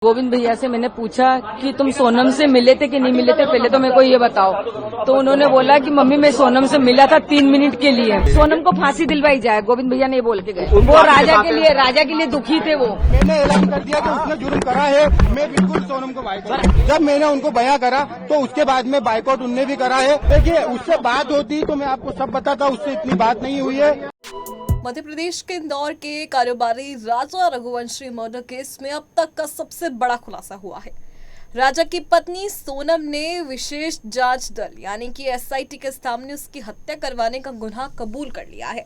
गोविंद भैया से मैंने पूछा कि तुम सोनम से मिले थे कि नहीं मिले थे, पहले तो मेरे को ये बताओ। तो उन्होंने बोला कि मम्मी मैं सोनम से मिला था 3 मिनट के लिए। सोनम को फांसी दिलवाई जाए, गोविंद भैया नहीं बोल के गए। वो राजा के लिए दुखी थे। वो मैंने ऐलान कर दिया कि उसने जुर्म करा है, मैं बिल्कुल सोनम को बाइकआउट। जब मैंने उनको बयां करा तो उसके बाद में बाइकआउट उनने भी करा है। देखिए उससे बात होती तो मैं आपको सब बताता, उससे इतनी बात नहीं हुई है। मध्य प्रदेश के इंदौर के कारोबारी राजा रघुवंशी मर्डर केस में अब तक का सबसे बड़ा खुलासा हुआ है। राजा की पत्नी सोनम ने विशेष जांच दल यानी कि एसआईटी के सामने उसकी हत्या करवाने का गुनाह कबूल कर लिया है।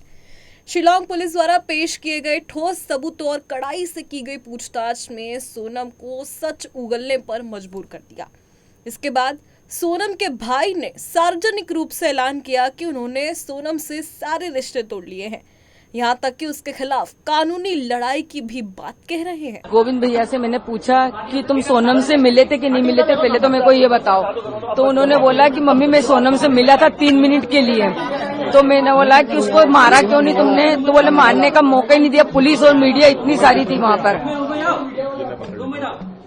शिलांग पुलिस द्वारा पेश किए गए ठोस सबूत और कड़ाई से की गई पूछताछ में सोनम को सच उगलने पर मजबूर कर दिया। इसके बाद सोनम के भाई ने सार्वजनिक रूप से ऐलान किया कि उन्होंने सोनम से सारे रिश्ते तोड़ लिए हैं, यहाँ तक कि उसके खिलाफ कानूनी लड़ाई की भी बात कह रहे हैं। गोविंद भैया से मैंने पूछा कि तुम सोनम से मिले थे कि नहीं मिले थे, पहले तो मेरे को ये बताओ। तो उन्होंने बोला कि मम्मी मैं सोनम से मिला था 3 मिनट के लिए। तो मैंने बोला कि उसको मारा क्यों नहीं तुमने? तो बोले मारने का मौका ही नहीं दिया, पुलिस और मीडिया इतनी सारी थी वहाँ पर।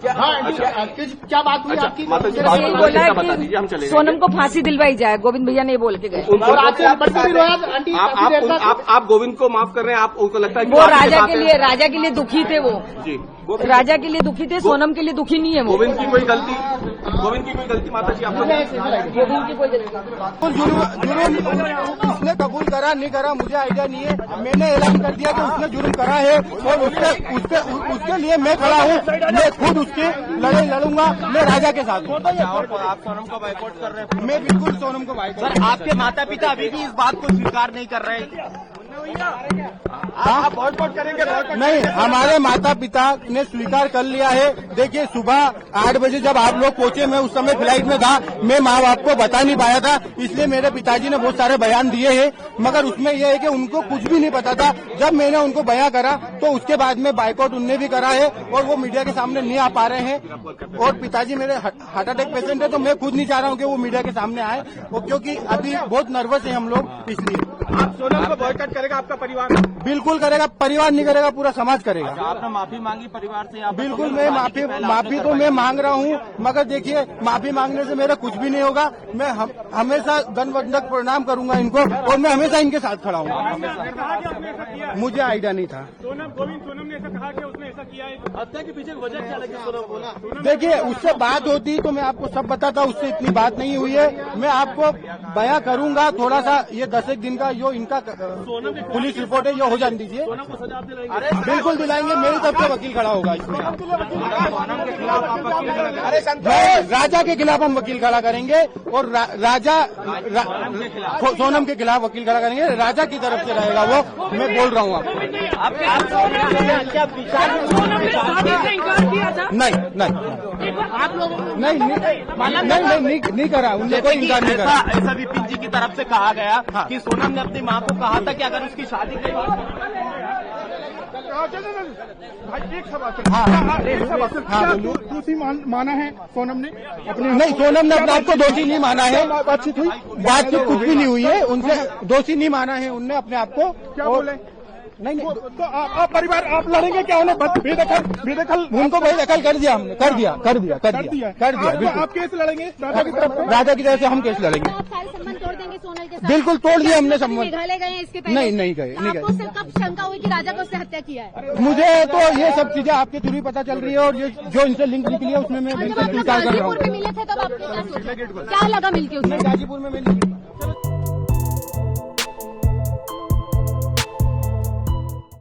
क्या बात हुई आपकी? बोला कि सोनम को फांसी दिलवाई जाए, गोविंद भैया नहीं बोल के गए। आप गोविंद को माफ कर रहे हैं? आप उनको लगता है कि वो राजा के लिए दुखी थे। वो जी राजा के लिए दुखी थे, सोनम के लिए दुखी नहीं है। वो गोविंद की कोई गलती माता जी आपको? गोविंद की कोई गलती। जुर्म उसने कबूल करा नहीं करा मुझे आइडिया नहीं है। मैंने ऐलान कर दिया कि उसने जुर्म करा है और उसके लिए मैं खड़ा हूँ। मैं खुद उसकी लड़ाई लड़ूंगा। मैं राजा के साथ हूँ। आप सोनम को बाइकआउट कर रहे हैं? मैं बिल्कुल सोनम को बाइकआउट। आपके माता पिता अभी भी इस बात को स्वीकार नहीं कर रहे? आप बाइकआउट करेंगे? नहीं, हमारे माता पिता ने स्वीकार कर लिया है। देखिए सुबह 8 बजे जब आप लोग पहुंचे, मैं उस समय फ्लाइट में था, मैं माँ बाप को बता नहीं पाया था, इसलिए मेरे पिताजी ने बहुत सारे बयान दिए हैं। मगर उसमें यह है कि उनको कुछ भी नहीं पता था। जब मैंने उनको बयां करा तो उसके बाद में बाइकआउट उनने भी करा है और वो मीडिया के सामने नहीं आ पा रहे हैं। और पिताजी मेरे हार्ट अटैक पेशेंट है, तो मैं खुद नहीं चाह रहा हूँ कि वो मीडिया के सामने आए, क्योंकि अभी बहुत नर्वस है हम लोग। इसलिए आप सोनम को बॉयकॉट करेगा आपका परिवार? बिल्कुल करेगा। परिवार नहीं करेगा, पूरा समाज करेगा। आपने माफी मांगी परिवार से? बिल्कुल, मैं माफी तो मैं मांग रहा हूँ, मगर देखिए माफी मांगने से मेरा कुछ भी नहीं होगा। मैं हमेशा दंडवत प्रणाम करूंगा इनको और मैं हमेशा इनके साथ खड़ा हूँ। मुझे आइडिया नहीं था। सोनम ने ऐसा कहा कि उसने ऐसा किया है। हत्या के पीछे वजह क्या लगी सोनम को? देखिए उससे बात होती तो मैं आपको सब बताता, उससे इतनी बात नहीं हुई है। मैं आपको बयां करूंगा थोड़ा सा, ये 10 दिन का जो इनका पुलिस रिपोर्ट है ये हो जाने दीजिए। बिल्कुल दिलाएंगे, मेरी तरफ से वकील खड़ा होगा इसमें। राजा के खिलाफ हम वकील खड़ा करेंगे और सोनम के खिलाफ वकील खड़ा करेंगे। राजा की तरफ से रहेगा वो, मैं बोल रहा हूँ आपको। नहीं करा, उन्होंने कोई इनकार नहीं करा। ऐसा भी पिंजी की तरफ से कहा गया कि सोनम ने अपनी मां को कहा था कि अगर उसकी शादी एक दोषी माना है सोनम ने अपने? नहीं, सोनम ने अपने आप को दोषी नहीं माना है। बातचीत कुछ भी नहीं हुई है उनसे। दोषी नहीं माना है उनने अपने आप को। क्या बोले? नहीं तो आप परिवार आप लड़ेंगे क्या? उन्हें बेदखल उनको बेदखल कर दिया हमने। कर दिया बिल्कुल। आप केस लड़ेंगे राजा की तरफ से? राजा की तरफ से हम केस लड़ेंगे। आप सारे संबंध तोड़ देंगे सोनल के साथ? बिल्कुल तोड़ दिया हमने संबंध। मेघालय गए इसके पहले? नहीं गए। आपको कब शंका हुई कि राजा को उसने हत्या किया है? मुझे तो ये सब चीजें आपके थ्रू ही पता चल रही है और ये जो इनसे लिंक निकली है उसमें मैं बिल्कुल स्वीकार कर रहा हूँ। गाजीपुर में मिले थे तब आपको क्या लगा मिलके? उसमें गाजीपुर में मिली।